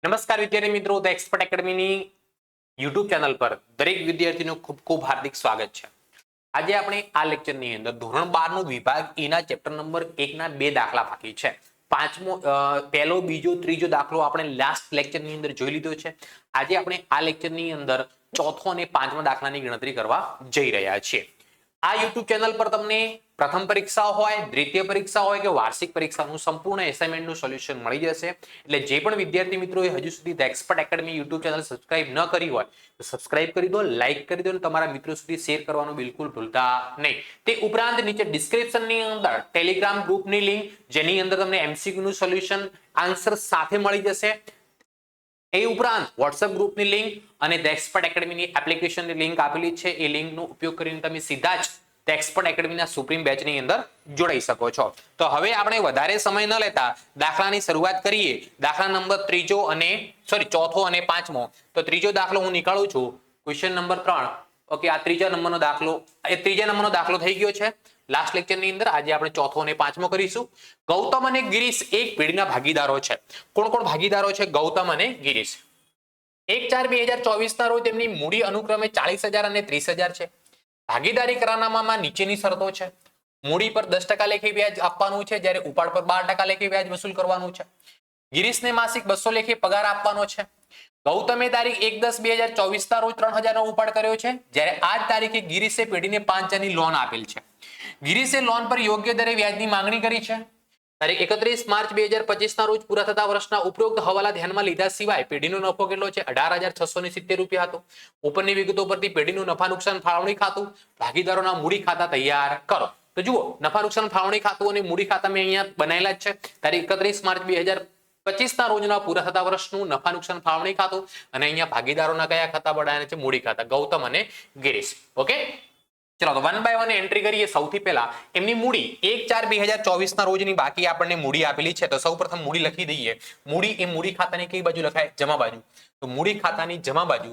નમસ્કાર વિદ્યાર્થી મિત્રો, ધ એક્સપર્ટ એકેડમીની યુટ્યુબ ચેનલ પર દરેક વિદ્યાર્થીનું ખૂબ ખૂબ હાર્દિક સ્વાગત છે. આજે આપણે આ લેક્ચરની અંદર ધોરણ 12 નો વિભાગ E ના ચેપ્ટર નંબર 1 ના બે દાખલા બાકી છે. પહેલો, બીજો, ત્રીજો દાખલો આપણે લાસ્ટ લેક્ચરની અંદર જોઈ લીધો છે. આજે આપણે આ લેક્ચરની અંદર ચોથો અને પાંચમા દાખલાની ગણતરી કરવા જઈ રહ્યા છીએ. આ યુટ્યુબ ચેનલ પર તમને પ્રથમ પરીક્ષા હોય, દ્વિતીય પરીક્ષા હોય કે વાર્ષિક પરીક્ષાનું સંપૂર્ણ એસાઇનમેન્ટનું સોલ્યુશન મળી જશે. એટલે જે પણ વિદ્યાર્થી મિત્રોએ હજુ સુધી the expert academy YouTube channel subscribe ન કરી હોય તો સબસ્ક્રાઇબ કરી દો, લાઈક કરી દો અને તમારા મિત્રો સુધી શેર કરવાનું બિલકુલ ભૂલતા નહીં. તે ઉપરાંત નીચે ડિસ્ક્રિપ્શનની અંદર ટેલિગ્રામ ગ્રુપની લિંક, જેની અંદર તમને એમસીક્યુ નું સોલ્યુશન આન્સર સાથે મળી જશે. એ ઉપરાંત વોટ્સએપ ગ્રુપની લિંક અને ધ એક્સપર્ટ એકેડમીની એપ્લિકેશનની લિંક આપેલી છે. એ લિંકનો ઉપયોગ કરીને તમે સીધા જ ધ એક્સપર્ટ એકેડમીના સુપ્રીમ બેચની અંદર જોડાઈ શકો છો. તો હવે આપણે વધારે સમય ન લેતા દાખલાની શરૂઆત કરીએ. દાખલા નંબર ચોથો અને પાંચમો. તો ત્રીજો દાખલો હું નીકાળું છું. Question number 3. ઓકે, આ ત્રીજા નંબરનો દાખલો થઈ ગયો છે લાસ્ટ લેક્ચરની અંદર. આજે આપણે ચોથો અને પાંચમો કરીશું. ગૌતમ અને ગિરીશ એક પેઢીના ભાગીદારો છે. કોણ કોણ ભાગીદારો છે? ગૌતમ અને ગિરીશ. 1/4/2024 ના રોજ તેમની મૂડી અનુક્રમે 40,000 અને 30,000 છે. ભાગીદારી કરારનામામાં નીચેની શરતો છે. મૂડી પર 10% લેખે વ્યાજ આપવાનું છે, જ્યારે ઉપાડ પર 12% લેખે વ્યાજ વસૂલ કરવાનું છે. ગિરીશને માસિક 200 લેખે પગાર આપવાનો છે. ગૌતમે તારીખ 1/10/2024 ના રોજ 3,000 નો ઉપાડ કર્યો છે, જ્યારે આ જ તારીખે ગિરીશે પેઢીને 5,000 ની લોન આપેલ છે. ગિરીશે લોન પર યોગ્ય દરે વ્યાજની માંગણી કરી છે. તારીખ 31 માર્ચ 2025 ના રોજ પૂરા થતા વર્ષના ઉપરોક્ત હવાલા ધ્યાનમાં લીધા સિવાય પેઢીનો નફો કેટલો છે? 18,670 રૂપિયા હતો. ઉપરની વિગતો પરથી પેઢીનું નફા નુકસાન ફાળવણી ખાતું, ભાગીદારોના મૂડી ખાતા તૈયાર કરો. તો જુઓ, નફા નુકસાન ફાળવણી ખાતું અને મૂડી ખાતા મેં અહીંયા બનાવેલા જ છે. તારીખ 31 માર્ચ 2025 ના રોજના પૂરા થતા વર્ષનું નફા નુકસાન ફાળવણી ખાતું અને અહીંયા ભાગીદારોના કયા ખાતા બનાવ્યા છે? મૂડી ખાતા, ગૌતમ અને ગિરીશ. ઓકે, ચલો તો 1 by 1 એન્ટ્રી કરીએ. સૌથી પહેલા એમની મૂડી 1/4/2024 ના રોજની બાકી આપણને મૂડી આપેલી છે. તો સૌપ્રથમ મૂડી લખી દઈએ. મૂડી એ મૂડી ખાતાની કઈ બાજુ લખાય? જમા બાજુ. તો મૂડી ખાતાની જમા બાજુ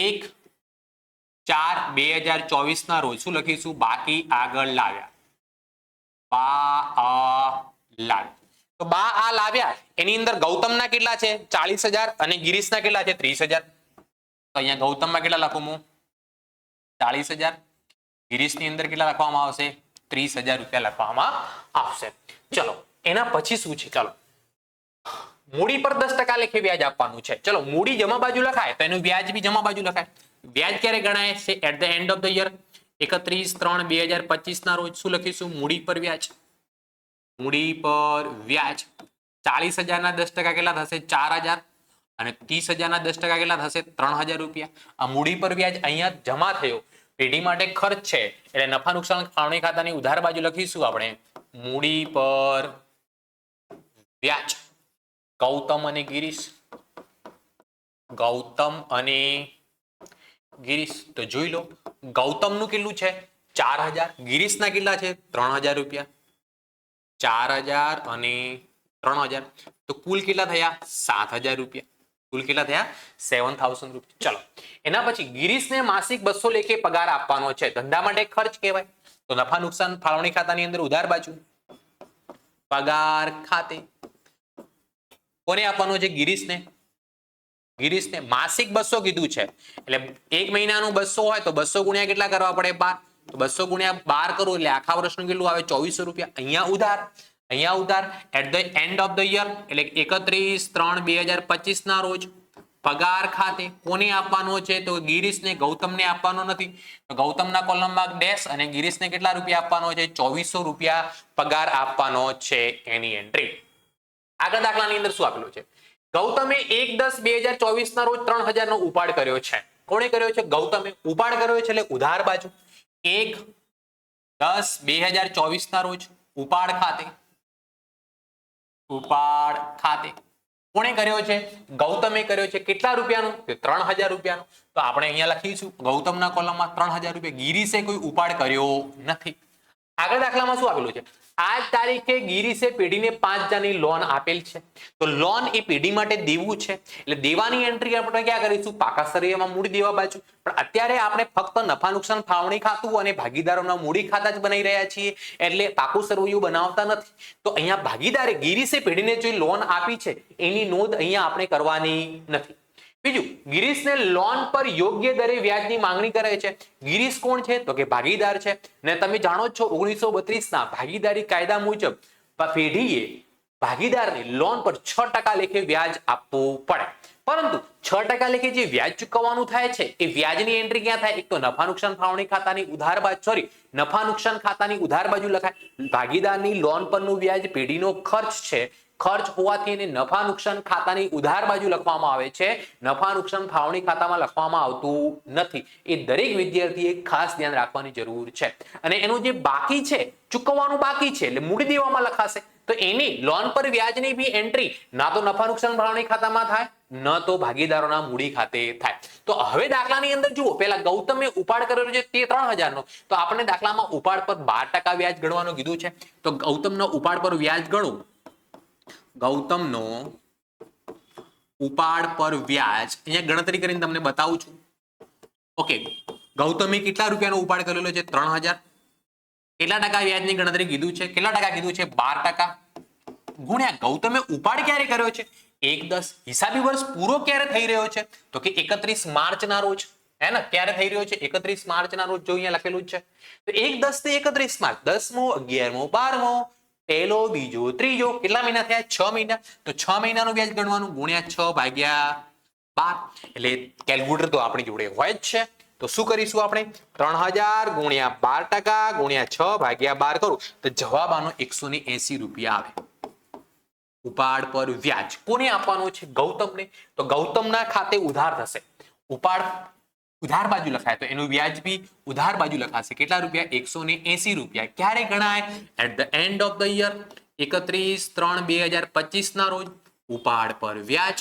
1/4/2024 ના રોજ શું લખીશું? બાકી આગળ લાવ્યા. તો આ લાવ્યા એની અંદર ગૌતમના કેટલા છે? 40,000 અને ગિરીશના કેટલા છે? 30,000. તો અહીંયા ગૌતમમાં કેટલા લખું હું? 40,000. ગિરીશની અંદર કેટલા લખવામાં આવશે? 30,000 રૂપિયા લખવામાં આવશે. ચલો, એના પછી શું છે? ચલો, મૂડી પર 10% લેખે વ્યાજ આપવાનું છે. ચલો, મૂડી જમા બાજુ લખાય તો એનું વ્યાજ બી જમા બાજુ લખાય. વ્યાજ ક્યારે ગણાય છે? At the end of the year. 31/3/2025 ના રોજ શું લખીશું? મૂડી પર વ્યાજ. મૂડી પર વ્યાજ 40,000 ના 10% કેટલા થશે? 4,000 અને 30,000 ના 10% કેટલા થશે? 3,000 રૂપિયા. આ મૂડી પર વ્યાજ અહીંયા જમા થયો, પેઢી માટે ખર્ચ છે, એટલે નફા નુકસાન ફાળવણી ખાતાની ઉધાર બાજુ લખીશું આપણે મૂડી પર વ્યાજ. ગૌતમ અને ગિરીશ. ગૌતમ અને ગિરીશ. તો જોઈ લો, ગૌતમનું કેટલું છે? 4,000. ગિરીશના કેટલા છે? 3,000 રૂપિયા. 4,000 અને 3,000 તો કુલ કેટલા થયા? 7,000 રૂપિયા. કુલ કેટલા થયા? 7,000 રૂપિયા. ચલો, એના પછી ગિરીશને માસિક 200 લેખે પગાર આપવાનો છે. ધંધા માટે ખર્ચ કહેવાય. તો નફા નુકસાન ફાળવણી ખાતાની અંદર ઉધાર બાજુ પગાર ખાતે કોને આપવાનો છે? ગિરીશને. ગિરીશને માસિક 200 કીધું છે, એટલે એક મહિનાનું 200 હોય તો 200 ગુણ્યા કેટલા કરવા પડે? 12. તો 200 ગુણ્યા 12 કરો એટલે આખા વર્ષનું કેટલું આવે? 2,400 રૂપિયા. અહીંયા ઉધાર at the end of the year એટલે 31/3/2025 ના રોજ પગાર ખાતે કોને આપવાનો છે? તો ગિરીશને. ગૌતમને આપવાનો નથી. તો ગૌતમના કોલમમાં ડેશ અને ગિરીશને કેટલા રૂપિયા આપવાનો છે? 2,400 રૂપિયા પગાર આપવાનો છે. એની એન્ટ્રી. આગળ દાખલાની અંદર શું આપેલું છે? ગૌતમે 1/10/2024 ના રોજ 3,000 નો ઉપાડ કર્યો છે. કોણે કર્યો છે? ગૌતમે. ઉપાડ કર્યો છે એટલે ઉધાર બાજુ 1/10/2024 ના રોજ ઉપાડ ખાતે કોણે કર્યો છે? ગૌતમે કર્યો છે. કેટલા રૂપિયાનું? 3,000 રૂપિયાનું. તો આપણે અહીંયા લખીશું ગૌતમના કોલમમાં 3,000 રૂપિયા. ગિરીશે કોઈ ઉપાડ કર્યો નથી. આગળ દાખલામાં શું આપેલું છે? આ તારીખે ગિરીશે પેઢીને 5,000ની લોન આપેલ છે, તો લોન એ પેઢી માટે દેવું છે, એટલે દેવાની એન્ટ્રી આપણે ક્યાં કરીશું? પાકા સરવૈયામાં મૂડી દેવા બાજુ. પણ અત્યારે આપણે ફક્ત નફા નુકસાન ફાળવણી ખાતું અને ભાગીદારોના મૂડી ખાતા જ બનાવી રહ્યા છીએ, એટલે પાકું સરવૈયું બનાવતા નથી. તો અહીંયા ભાગીદારે ગિરીશે પેઢીને જે લોન આપી છે એની નોંધ અહીંયા આપણે કરવાની નથી. બીજું, ગિરીશને લોન પર યોગ્ય દરે વ્યાજની માંગણી કરે છે. ગિરીશ કોણ છે? તો કે ભાગીદાર છે. ને તમે જાણો છો 1932 ના ભાગીદારી કાયદા મુજબ પેઢીએ ભાગીદારને લોન પર 6% લેખે વ્યાજ આપવું પડે. પરંતુ 6% લેખે જે વ્યાજ ચૂકવવાનું થાય છે એ વ્યાજની એન્ટ્રી ક્યાં થાય? એક તો નફા નુકસાન ફાળવણી ખાતાની ઉધાર બાજુ નફા નુકસાન ખાતાની ઉધાર બાજુ લખાય. ભાગીદારની લોન પરનું વ્યાજ પેઢીનો ખર્ચ છે, ખર્ચ હોવાથી એને નફા નુકસાન ખાતાની ઉધાર બાજુ લખવામાં આવે છે, નફા નુકસાન ફાળવણી ખાતામાં લખવામાં આવતું નથી. એ દરેક વિદ્યાર્થીએ ખાસ ધ્યાન રાખવાની જરૂર છે. અને એનું જે બાકી છે, ચૂકવવાનું બાકી છે એટલે મૂડી દેવામાં લખાશે, તો એની લોન પર વ્યાજની બી એન્ટ્રી ના તો નફા નુકસાન ફાળવણી ખાતામાં થાય, ન તો ભાગીદારોના મૂડી ખાતે થાય. તો હવે દાખલાની અંદર જુઓ, પેલા ગૌતમે ઉપાડ કરેલો છે તે 3,000 નો, તો આપણે દાખલામાં ઉપાડ પર 12% વ્યાજ ગણવાનું કીધું છે. તો ગૌતમનો ઉપાડ પર વ્યાજ ગણું. ગૌતમનો ઉપાડ પર વ્યાજ અહીંયા ગણતરી કરીને તમને બતાવું છું. ઓકે, ગૌતમે કેટલા રૂપિયાનો ઉપાડ કરેલો છે? 3,000. કેટલા ટકા વ્યાજની ગણતરી કીધું છે? કેટલા ટકા કીધું છે? 12%. ગુણ્યા ગૌતમે ઉપાડ ક્યારે કર્યો છે? 1/10. હિસાબી વર્ષ પૂરો ક્યારે થઈ રહ્યો છે? તો કે 31 માર્ચના રોજ. હે ને? ક્યારે થઈ રહ્યો છે? 31 માર્ચના રોજ. જો અહીંયા લખેલું જ છે. તો 1/10 થી 31 માર્ચ, 10મો, 11મો, 12મો, પહેલો, બીજો, ત્રીજો, કેટલા મહિના થયા? 6 મહિના. તો 6 મહિનાનું વ્યાજ ગણવાનું ગુણ્યા 6/12. એટલે કેલ્ક્યુલેટર તો આપણી જોડે હોય જ છે. તો શું કરીશું આપણે? 3,000 ગુણ્યા 12% ગુણ્યા 6/12 કરું તો જવાબ આનો 180 રૂપિયા આવે. ઉપાડ પર વ્યાજ કોને આપવાનું છે? ગૌતમને. તો ગૌતમના ખાતે ઉધાર થશે. ઉપાડ ઉધાર બાજુ લખાય તો એનું વ્યાજ બી ઉધાર બાજુ લખાશે. કેટલા રૂપિયા? 180 રૂપિયા. ક્યારે ગણાય? At the end of the year, 31/3/2025 ના રોજ. ઉપાડ પર વ્યાજ.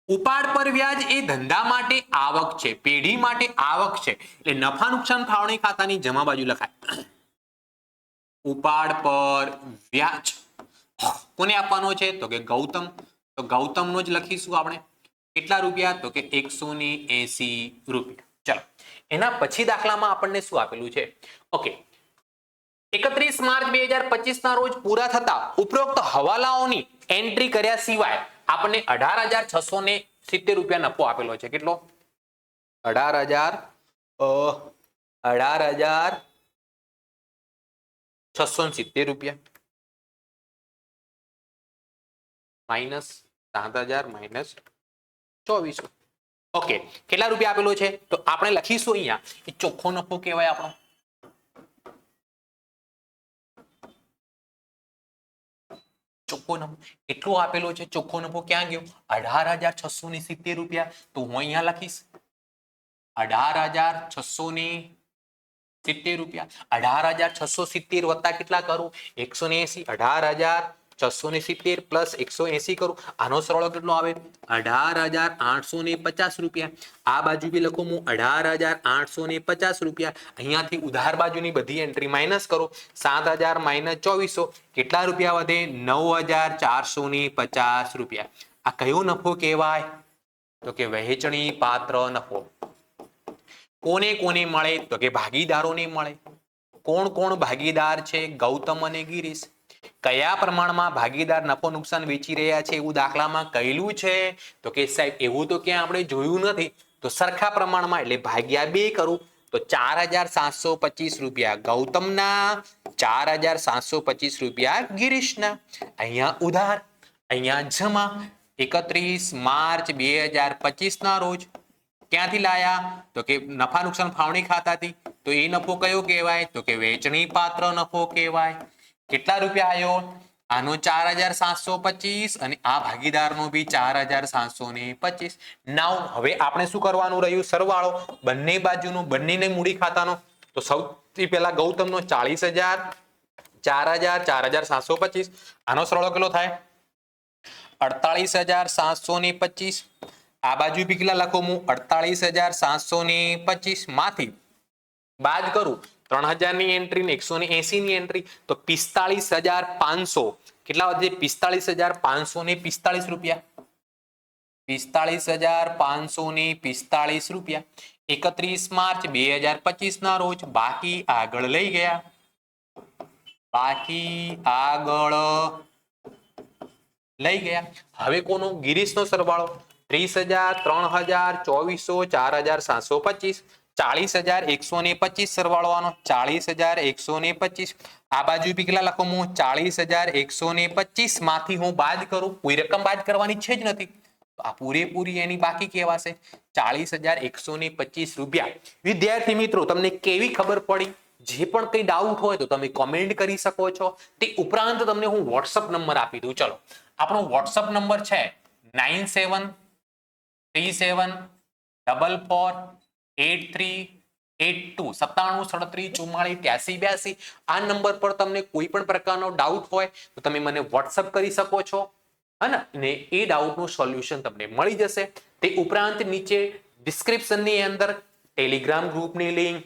ઉપાડ પર વ્યાજ એ ધંધા માટે આવક છે, પેઢી માટે આવક છે, એટલે નફા નુકસાન ફાળવણી ખાતાની જમા બાજુ લખાય. ઉપાડ પર વ્યાજ કોને આપવાનો છે? તો કે ગૌતમ. તો ગૌતમનો જ લખીશું આપણે. કેટલા રૂપિયા? તો કે 180 રૂપિયા. ચલો, એના પછી દાખલામાં આપણને શું આપેલું છે? ઓકે, 31 માર્ચ 2025 ના રોજ પૂરા થતા ઉપરોક્ત હવાલાઓની એન્ટ્રી કર્યા સિવાય આપણને 18,670 રૂપિયા નફો આપેલો છે. કેટલો? 18,670 રૂપિયા માઇનસ 7,000 માઇનસ 2400. ઓકે, કેટલા રૂપિયા આપેલો છે? તો આપણે લખીશું અહીંયા એ ચોખ્ખો નફો કહેવાય આપણો. ચોખ્ખો નફો એટલો આપેલો છે. ચોખ્ખો નફો ક્યાં ગયો? 18,670 રૂપિયા. તો હું અહીંયા લખીશ 18,670 રૂપિયા. 18,670 વત્તા કેટલા કરું? 180. 18,670 પ્લસ 180 કરું. આનો સરવાળો કેટલો આવે? 18,850 રૂપિયા. આ બાજુ બી લખું હું 18,850 રૂપિયા. અહીંયાથી ઉધાર બાજુની બધી એન્ટ્રી માઇનસ કરો. 7,000 માઇનસ 2400 કેટલા રૂપિયા વધે? 9,450 રૂપિયા. આ કયો નફો કહેવાય? તો કે વહેંચણી પાત્ર નફો. કોને કોને મળે? તો કે ભાગીદારોને મળે. કોણ કોણ ભાગીદાર છે? ગૌતમ અને ગિરીશ. કયા પ્રમાણમાં ભાગીદાર નફો નુકસાન વેચી રહ્યા છે એવું દાખલામાં કહેલું છે? તો કે સાહેબ એવું તો ક્યાં આપણે જોયું નથી. તો સરખા પ્રમાણમાં એટલે ભાગ્યા 2 કરું તો 4,725 રૂપિયા ગૌતમના, 4,725 રૂપિયા ગિરીશના. અહીંયા ઉધાર, અહીંયા જમા. 31 માર્ચ 2025 ના રોજ ક્યાંથી લાયા? તો કે નફા નુકસાન ફાળવણી ખાતાથી. તો એ નફો કયો કહેવાય? તો કે વેચણી પાત્ર નફો કહેવાય. કેટલા રૂપિયા આવ્યો? આનો 4,725 અને આ ભાગીદારનો બી 4,725. નાઉ હવે આપણે શું કરવાનું રહ્યું? સરવાળો બંને બાજુનો, બંનેને મૂડી ખાતાનો. તો સૌથી પહેલા ગૌતમનો 40,000, 4,000, 4,725. આનો સરવાળો કેટલો થાય? 48,725. આ બાજુ બી કેટલા લખો હું? 48,725 માંથી બાદ કરું 3000 ની એન્ટ્રી ને 180 ની એન્ટ્રી તો 45500 કેટલા વધે 45500 ને 45 રૂપિયા 45500 ને 45 રૂપિયા 31 માર્ચ 2025 ના રોજ બાકી આગળ લઈ ગયા હવે કોનો ગિરીશનો સરવાળો 30000 3000 2400 4725 40125 સરવાળો આનો 40125 આ બાજુ બી કેટલા લખો હું 40125 માંથી હું બાદ કરું કોઈ રકમ બાદ કરવાની છે જ નથી તો આ પૂરેપૂરી એની બાકી કહેવાશે 40125 રૂપિયા વિદ્યાર્થી મિત્રો તમને કેવી ખબર પડી જે પણ કઈ ડાઉટ હોય તો તમે કોમેન્ટ કરી શકો છો તે ઉપરાંત તમને હું WhatsApp નંબર આપી દઉં ચલો આપણો WhatsApp નંબર છે 9737448382 9737344482 આ નંબર પર તમને કોઈ પણ પ્રકારનો ડાઉટ હોય તો તમે મને WhatsApp કરી શકો છો અને એ ડાઉટનું સોલ્યુશન તમને મળી જશે તે ઉપરાંત નીચે ડિસ્ક્રિપ્શનની અંદર ટેલિગ્રામ ગ્રુપની લિંક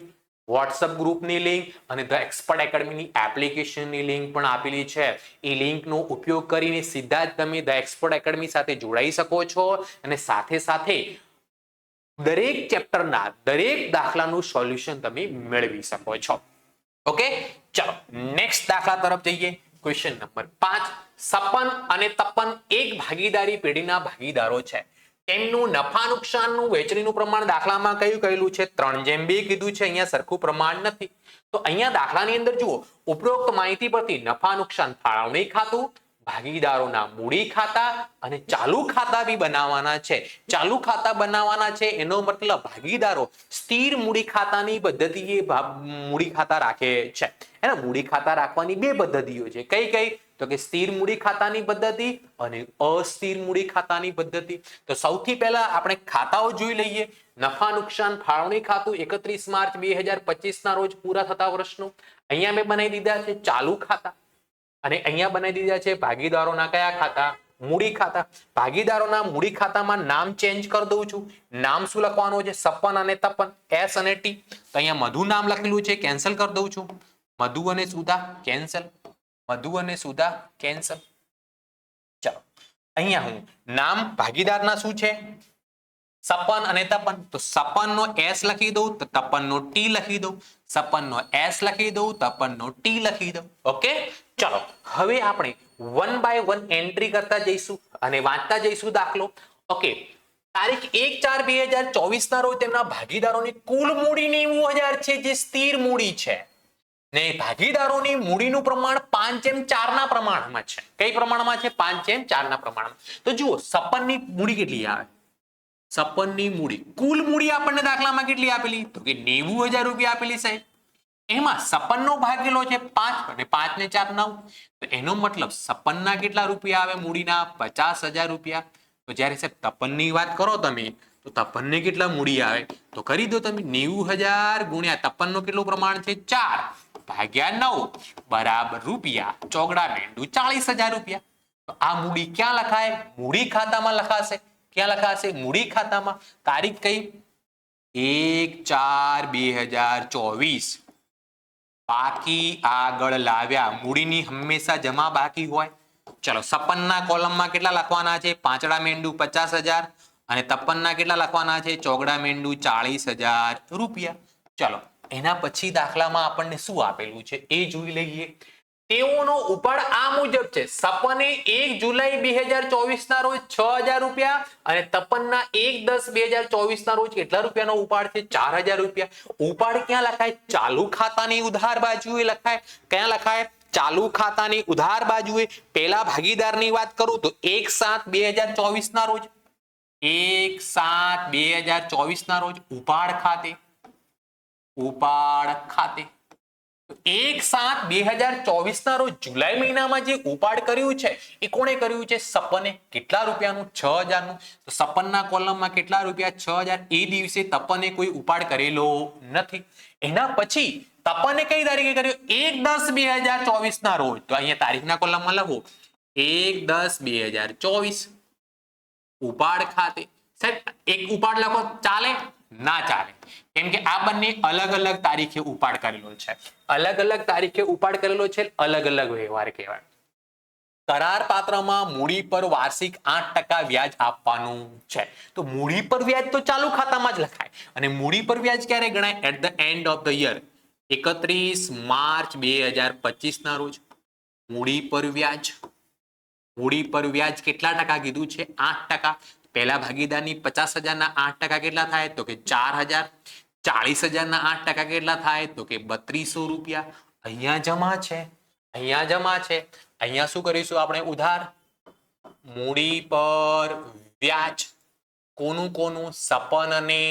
WhatsApp ગ્રુપની લિંક અને ધ એક્સપર્ટ એકેડમીની એપ્લિકેશનની લિંક પણ આપેલી છે એ લિંકનો ઉપયોગ કરીને સીધા જ તમે ધ એક્સપર્ટ એકેડમી સાથે જોડાઈ શકો છો અને સાથે સાથે દરેક ચેપ્ટરના દરેક દાખલાનું સોલ્યુશન તમે મેળવી શકો છો ઓકે ચલો નેક્સ્ટ દાખલા તરફ જઈએ ક્વેશ્ચન નંબર 5 56 અને 53 એક ભાગીદારી પેઢીના ભાગીદારો છે તેમનું નફા નુકસાનનું વેચણીનું પ્રમાણ દાખલામાં કયું કહેલું છે 3:2 કીધું છે અહીંયા સરખું પ્રમાણ નથી તો અહીંયા દાખલાની અંદર જુઓ ઉપરોક્ત માહિતી પરથી નફા નુકસાન ફાળવણી ખાતું ભાગીદારોના મૂડી ખાતા અને ચાલુ ખાતા બી બનાવવાના છે ચાલુ ખાતા બનાવવાના છે એનો મતલબ ભાગીદારો સ્થિર મૂડી ખાતાની પદ્ધતિએ મૂડી ખાતા રાખે છે એને મૂડી ખાતા રાખવાની બે પદ્ધતિઓ છે કઈ કઈ તો કે સ્થિર મૂડી ખાતાની પદ્ધતિ અને અસ્થિર મૂડી ખાતાની પદ્ધતિ તો સૌથી પહેલા આપણે ખાતાઓ જોઈ લઈએ નફા નુકસાન ફાળવણી ખાતું 31 માર્ચ 2025 ના રોજ પૂરા થતા વર્ષનું અહીંયા મેં બનાવી દીધા છે ચાલુ ખાતા અને અહીંયા બનાવી દીધા છે ભાગીદારોના કયા ખાતા મૂડી ખાતા ભાગીદારોના મૂડી ખાતામાં નામ ચેન્જ કરી દઉં છું નામ શું લખવાનું છે 56 અને 53 S અને T તો અહીંયા મધુ નામ લખેલું છે કેન્સલ કરી દઉં છું મધુ અને સુધા કેન્સલ મધુ અને સુધા કેન્સલ ચલો અહીંયા હું નામ ભાગીદારના શું છે 56 અને 53 તો 56 નો S લખી દઉં તો 53 નો T લખી દઉં 56 નો S લખી દઉં 53 નો T લખી દઉં ઓકે ચલો હવે આપણે 1 બાય 1 એન્ટ્રી કરતા જઈશું અને વાંચતા જઈશું દાખલો ઓકે તારીખ 1/4/2024 ના રોજ તેમના ભાગીદારોની કુલ મૂડી 90000 છે જે સ્થિર મૂડી છે ને ભાગીદારોની મૂડીનું પ્રમાણ 5:4 ના પ્રમાણમાં છે કઈ પ્રમાણમાં છે 5:4 ના પ્રમાણમાં તો જુઓ 56 ની મૂડી કેટલી આવે 56 ની મૂડી કુલ મૂડી આપણને દાખલામાં કેટલી આપેલી તો કે 90000 રૂપિયા આપેલી સાહેબ એમાં 56 નો ભાગેલો છે 5 અને 5 ને 4 9 તો એનો મતલબ 56 ના કેટલા રૂપિયા આવે મૂડીના 50000 રૂપિયા તો જ્યારે સાહેબ 53 ની વાત કરો તમે તો 53 ને કેટલા મૂડી આવે તો કરી દો તમે 90000 ગુણ્યા 53 નો કેટલું પ્રમાણ છે 4 ભાગ્યા 9 બરાબર રૂપિયા ચોગડા મેંડુ 40000 રૂપિયા તો આ મૂડી ક્યાં લખાય મૂડી ખાતામાં લખાશે ક્યાં લખાશે મૂડી ખાતામાં તારીખ કઈ 1/4/2024 બાકી આગળ લાવ્યા મૂડીની હંમેશા જમા બાકી હોય ચલો 56 ના કોલમમાં કેટલા લખવાના છે પાંચડા મેંડુ 50000 અને 53 ના કેટલા લખવાના છે ચોગડા મેંડુ 40000 રૂપિયા ચલો એના પછી દાખલામાં આપણને શું આપેલું છે એ જોઈ લઈએ તેઓનો ઉપાડ આ મુજબ છે 56 એ 1 જુલાઈ 2024 ના રોજ 6000 રૂપિયા અને 53 ના 1/10/2024 ના રોજ કેટલા રૂપિયાનો ઉપાડ છે 4000 રૂપિયા ઉપાડ ક્યાં લખાય ચાલુ ખાતાની ઉધાર બાજુએ લખાય ક્યાં લખાય ચાલુ ખાતાની ઉધાર બાજુએ પહેલા ભાગીદારની વાત કરું તો 1/7/2024 ના રોજ 1/7/2024 ના રોજ ઉપાડ ખાતે 1/7/2024 ના રોજ જુલાઈ મહિનામાં જે ઉપાડ કર્યું છે એ કોણે કર્યું છે 56 કેટલા રૂપિયાનું 6000 નું તો 56 ના કોલમમાં કેટલા રૂપિયા 6000 એ દિવસે 56 કોઈ ઉપાડ કરેલો નથી એના પછી 56 કઈ તારીખે કર્યો 1/10/2024 ના રોજ તો અહીંયા તારીખના કોલમમાં લખો 1/10/2024 ઉપાડ ખાતે સાહેબ એક ઉપાડ લખો ચાલે ના ચાલે, કેમ કે આ બંને અલગ અલગ તારીખે ઉપાડ કરેલો છે. અલગ અલગ તારીખે ઉપાડ કરેલો છે, અલગ અલગ વ્યવહાર કહેવાય. કરાર પાત્રમાં મૂડી પર વાર્ષિક 8% વ્યાજ આપવાનું છે. તો મૂડી પર વ્યાજ તો ચાલુ ખાતામાં જ લખાય અને મૂડી પર વ્યાજ ક્યારે ગણાય? At the end of the year, 31 માર્ચ 2025 ના રોજ મૂડી પર વ્યાજ. મૂડી પર વ્યાજ કેટલા ટકા કીધું છે? 8%. પહેલા ભાગીદારની 50,000 ના 8% કેટલા થાય? તો કે 4,000. 40,000 ના 8% કેટલા થાય? તો કે 3200 રૂપિયા. અહીંયા જમા છે, અહીંયા જમા છે. અહીંયા શું કરીશું આપણે? ઉધાર. મૂડી પર વ્યાજ કોનું કોનું? સપન અને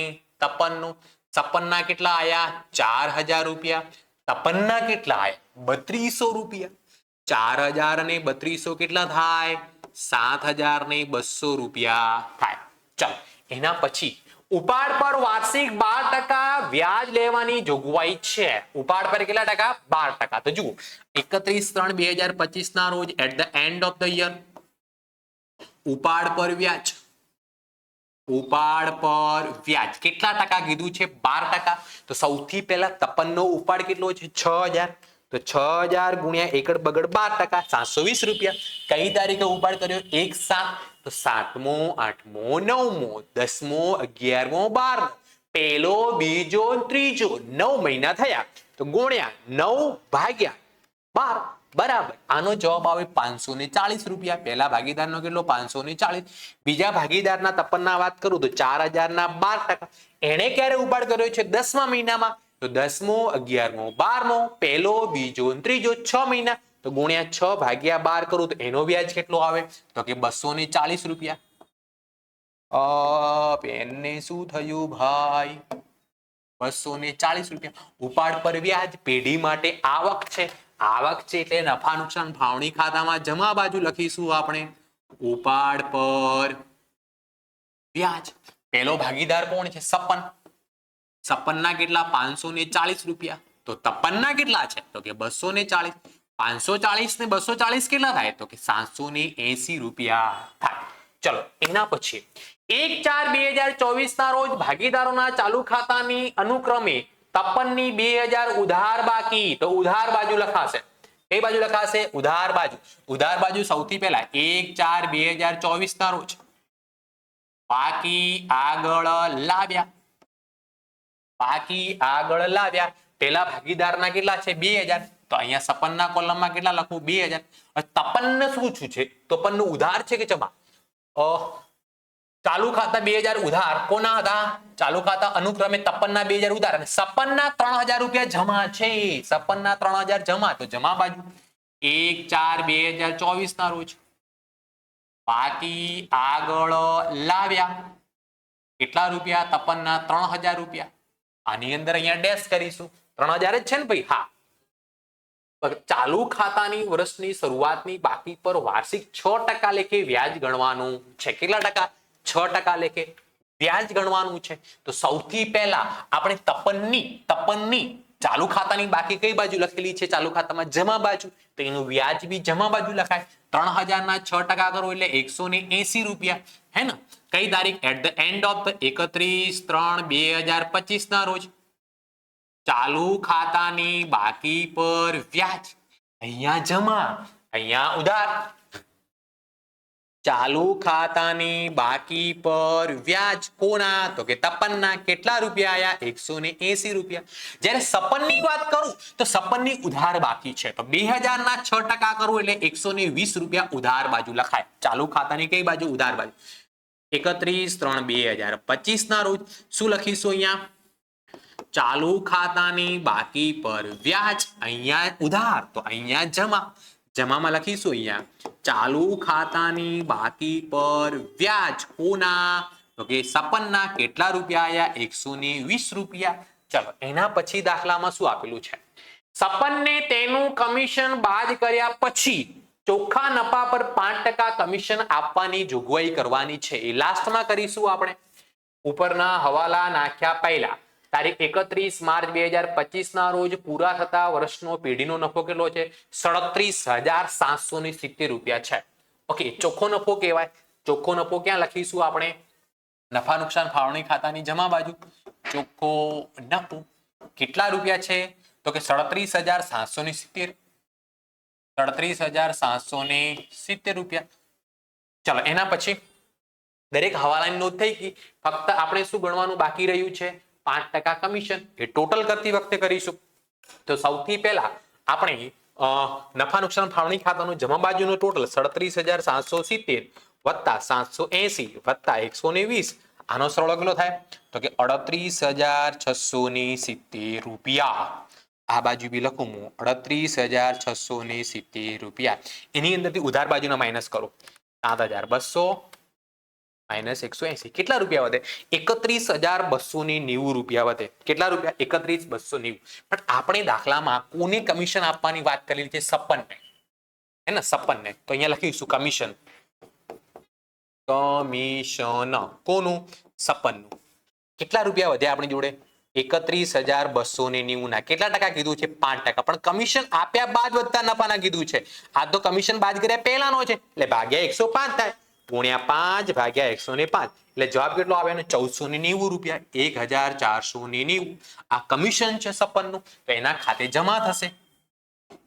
તપનનું. સપનના કેટલા આયા? 4,000 રૂપિયા. તપનના કેટલા આયા? 3200 રૂપિયા. 4,000 અને 3200 કેટલા થાય? 7,200 રૂપિયા થાય. ચાલો, એના પછી ઉપાડ પર વાર્ષિક 12% વ્યાજ લેવાની જોગવાઈ છે. ઉપાડ પર કેટલા ટકા? 12%. તો જુઓ, 31/3/2025 ના રોજ at the end of the year ઉપાડ પર વ્યાજ. ઉપાડ પર વ્યાજ કેટલા ટકા કીધું છે? 12%. તો સૌથી પહેલા તપનનો ઉપાડ કેટલો છે? 6,000. તો 6,000 ગુણ્યા એકડ બગડ 12%, 720 રૂપિયા. કઈ તારીખે ઉપાડ કર્યો? 1/7. તો 7મો, 8મો, 9મો, 10મો, 11મો, 12મો. પહેલો, બીજો, ત્રીજો, 9 મહિના થયા. તો ગુણ્યા 9 ભાગ્યા 12 બરાબર. આનો જવાબ આવે 540 રૂપિયા. પહેલા ભાગીદારનો કેટલો? 540. બીજા ભાગીદારના તપનના વાત કરું તો 4,000 ના 12%. એને ક્યારે ઉપાડ કર્યો છે? 10મા મહિનામાં. તો 10મો, 11મો, 12મો, પહેલો, બીજો, ત્રીજો, 6 મહિના. તો ગુણ્યા 6 ભાગ્યા 12 કરું તો એનો વ્યાજ કેટલો આવે? તો કે 240 રૂપિયા. પેનને શું થયું ભાઈ? 240 રૂપિયા. ઉપાડ પર વ્યાજ પેઢી માટે આવક છે. આવક છે એટલે નફા નુકસાન ફાળવણી ખાતામાં જમા બાજુ લખીશું આપણે ઉપાડ પર વ્યાજ. પહેલો ભાગીદાર કોણ છે? સપન. સપનના કેટલા? 540 રૂપિયા. તો તપનના કેટલા છે? તો કે 240. 540 ને 240 કેટલા થાય? તો કે 780 રૂપિયા થાય. ચલો, એના પછી 1/4/2024 ના રોજ ભાગીદારોના ચાલુ ખાતાની અનુક્રમે તપનની 2,000 ઉધાર બાકી. તો ઉધાર બાજુ લખાશે. કઈ બાજુ લખાશે? ઉધાર બાજુ. ઉધાર બાજુ સૌથી પહેલા 1/4/2024 ના રોજ બાકી આગળ લાવ્યા. બાકી આગળ લાવ્યા. પહેલા ભાગીદારના કેટલા છે? 2,000. તો અહીંયા સપનના કોલમમાં કેટલા લખું? 2,000. તપનને શું છે? તપનનું ઉધાર છે કે જમા? ચાલુ ખાતા 2,000 ઉધાર કોના હતા? ચાલુ ખાતા અનુક્રમે તપનના 2,000 ઉધાર અને સપનના 3,000 રૂપિયા જમા છે. સપનના 3,000 જમા. તો જમા બાજુ 1/4/2024 ના રોજ બાકી આગળ લાવ્યા. કેટલા રૂપિયા? તપનના 3,000 રૂપિયા. આની અંદર અહીંયા ડેશ કરીશું. 3,000 જ છે ને ભાઈ? હા. ચાલુ ખાતાની વર્ષની શરૂઆતની બાકી પર વાર્ષિક 6% લેખે વ્યાજ ગણવાનું છે. કેટલા ટકા? 6% લેખે વ્યાજ ગણવાનું છે. તો સૌથી પહેલા આપણે તપનની ચાલુ ખાતાની બાકી કઈ બાજુ લખેલી છે? ચાલુ ખાતામાં જમા બાજુ. તો એનું વ્યાજ બી જમા બાજુ લખાય. 3,000 ના 6% કરો એટલે 180 રૂપિયા. હે ને? કઈ તારીખ? At the end of the 31/3/2025 ના રોજ ચાલુ ખાતાની બાકી પર વ્યાજ. અહીંયા જમા, અહીંયા ઉધાર. ચાલુ ખાતાની બાકી પર વ્યાજ કોના? તો કે તપનના. કેટલા રૂપિયા આયા? 180 રૂપિયા. જ્યારે સપનની વાત કરું તો સપનની ઉધાર બાકી છે. તો 2,000 ના 6% કરું એટલે 120 રૂપિયા ઉધાર બાજુ લખાય. ચાલુ ખાતાની કઈ બાજુ? ઉધાર બાજુ. 31/3/2025 ના રોજ શું લખીશું અહીંયા? ચાલુ ખાતાની બાકી પર વ્યાજ. અહીંયા ઉધાર તો અહીંયા જમા. જમામાં લખીશું અહીંયા ચાલુ ખાતાની બાકી પર વ્યાજ કોના? તો કે સપનના. કેટલા રૂપિયા આયા? 120 રૂપિયા. ચલો, એના પછી દાખલામાં શું આપેલું છે? સપનને તેનું કમિશન બાદ કર્યા પછી ચોખ્ખા નફા પર 5% કમિશન આપવાની જોગવાઈ કરવાની છે. એ લાસ્ટમાં કરીશું આપણે. ઉપરના હવાલા નાખ્યા પહેલા તારીખ 31 માર્ચ 2025 ના રોજ પૂરા થતા વર્ષનો પેઢીનો નફો કેટલો છે? 37,770 રૂપિયા છે. ઓકે, ચોખ્ખો નફો કહેવાય. ચોખ્ખો નફો ક્યાં લખીશું આપણે? નફા નુકસાન ફાળવણી ખાતાની જમા બાજુ. ચોખ્ખો નફો કેટલા રૂપિયા છે તો કે 37,770 37,770 રૂપિયા. ચલો એના પછી દરેક હવાલાની નોંધ થઈ ગઈ. ફક્ત આપણે શું ગણવાનું બાકી રહ્યું છે 5% કમિશન. એ ટોટલ કરતી વખતે કરીશું. તો સૌથી પહેલા આપણે નફા નુકસાન ફાળવણી ખાતાનું જમા બાજુનું ટોટલ 37,770 વત્તા 780 વત્તા 120 આનો સરવાળો કેટલો થાય તો કે 38,670 રૂપિયા. આ બાજુ બી લખું હું 38,670 રૂપિયા. એની અંદરથી ઉધાર બાજુના માઇનસ કરો 7,200 માઇનસ 180 કેટલા રૂપિયા વધે 31,290 રૂપિયા વધે. કેટલા રૂપિયા 31,290. પણ આપણે દાખલામાં કોને કમિશન આપવાની વાત કરેલી છે 56 ને હે ને 56 ને. તો અહીંયા લખીશું કમિશન કોનું 56 નું. કેટલા રૂપિયા વધ્યા આપણી જોડે 31,290 ના કેટલા ટકા કીધું છે 5%. પણ કમિશન આપ્યા બાદ વધતા નફાના કીધું છે. આ તો કમિશન બાદ કર્યા પહેલાનો છે એટલે ભાગ્યા 105 થાય ગુણ્યા 5 ભાગ્યા 105 એટલે જવાબ કેટલો આવે 1490 રૂપિયા 1,490. આ કમિશન છે 56 નું તો એના ખાતે જમા થશે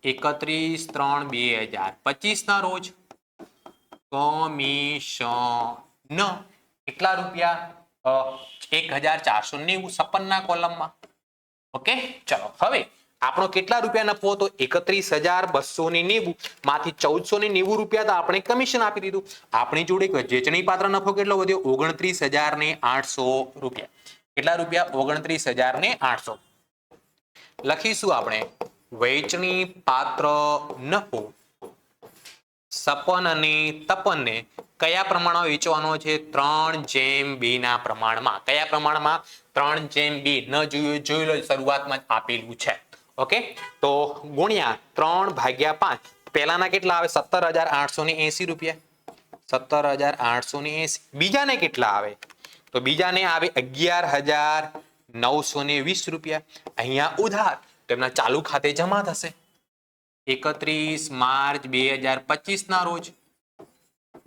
31/3/2025 ના રોજ કમિશન કેટલા રૂપિયા 1,490 56 ના કોલમમાં. ઓકે ચલો હવે આપણો કેટલા રૂપિયા નફો હતો 31,290 માંથી 1490 રૂપિયા તો આપણે કમિશન આપી દીધું. આપણી જોડે વેચણી પાત્ર નફો કેટલો વધ્યો 29,800 રૂપિયા. કેટલા રૂપિયા 29,800. લખીશું આપણે વેચણી પાત્ર નફો 56 અને 53 ને કયા પ્રમાણમાં વેચવાનો છે 3:2 ના પ્રમાણમાં. કયા પ્રમાણમાં 3:2 ન જોઈ લો શરૂઆતમાં જ આપેલું છે. ઓકે તો ગુણ્યા 3/5 પહેલાના કેટલા આવે 17,880 રૂપિયા 17,880. બીજાને કેટલા આવે તો બીજાને આવે 11,920 રૂપિયા. અહીંયા ઉધાર તો એમના ચાલુ ખાતે જમા થશે 31 માર્ચ 2025 ના રોજ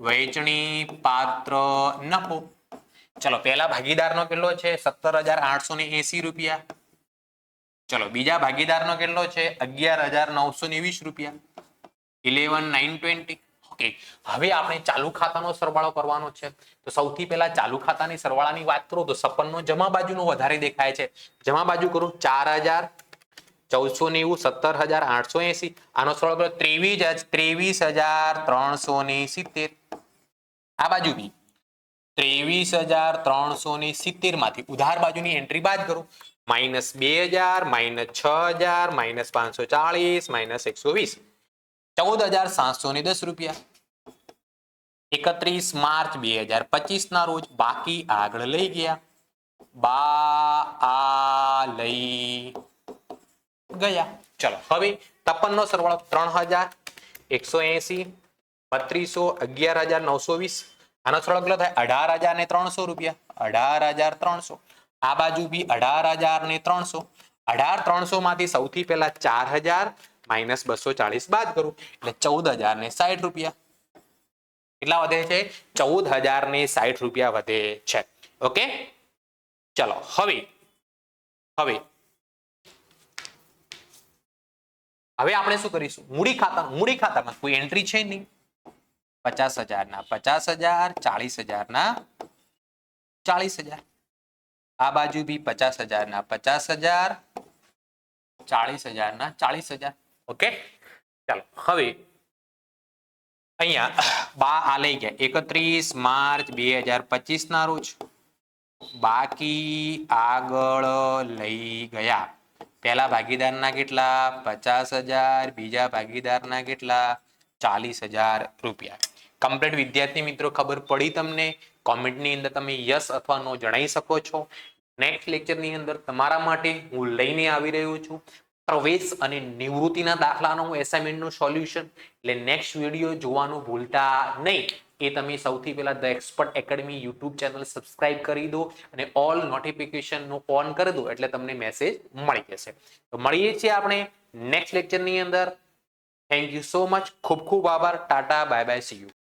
વેચણી પાત્ર નફો. ચલો પહેલા ભાગીદારનો કેટલો છે 17,880 રૂપિયા. ચલો બીજા ભાગીદારનો કેટલો છે 11,920 રૂપિયા 11,920. ઓકે હવે આપણે ચાલુ ખાતાનો સરવાળો કરવાનો છે. તો સૌથી પહેલા ચાલુ ખાતાની સરવાળાની વાત કરું તો 56 નો જમા બાજુનો વધારે દેખાય છે. જમા બાજુ કરું 4,000 1490 17,880 આનો સરવાળો 23,370. આ બાજુ બી 23,370 માંથી ઉધાર બાજુની એન્ટ્રી બાદ કરું -2,000 -6,000 -540 -120 14,710 રૂપિયા 31 માર્ચ 2025 ના રોજ બાકી આગળ લઈ ગયા લઈ ગયા. ચલો હવે 53 નો સરવાળો 3,180 3200 11,920 આનો સરવાળો કેટલો થાય 18,300 રૂપિયા 18,300. આ બાજુ બી 18,300 18,300 માંથી સૌથી પહેલા 4,000 -240 બાદ કરું એટલે 14,060 રૂપિયા. કેટલા વધે છે 14,060 રૂપિયા વધે છે. ઓકે ચલો હવે આપણે શું કરીશું મૂડી ખાતામાં કોઈ એન્ટ્રી છે નહીં 50,000 ના 50,000 40,000 ના 40,000. આ બાજુ બી 50,000 ના 50,000 40,000 ના 40,000. ઓકે ચાલો હવે અહીંયા આ લઈ ગયા 31 માર્ચ 2025 ના રોજ બાકી આગળ લઈ ગયા. પહેલા ભાગીદારના કેટલા 50,000 બીજા ભાગીદારના કેટલા 40,000 રૂપિયા. કમ્પ્લીટ વિદ્યાર્થી મિત્રો ખબર પડી તમને? કોમેન્ટની અંદર તમે યસ અથવા નો જણાવી શકો છો. નેક્સ્ટ લેક્ચરની અંદર તમારા માટે હું લઈને આવી રહ્યો છું પ્રવેશ અને નિવૃત્તિના દાખલાનું એસાઇનમેન્ટનું સોલ્યુશન. એટલે નેક્સ્ટ વિડીયો જોવાનું ભૂલતા નહીં. એ તમે સૌથી પહેલા the expert academy YouTube channel subscribe કરી દો અને ઓલ નોટિફિકેશનનું ઓન કરી દો એટલે તમને મેસેજ મળી જશે. તો મળીએ છીએ આપણે નેક્સ્ટ લેક્ચરની અંદર. Thank you so much. ખૂબ ખૂબ આભાર. Tata bye bye see you.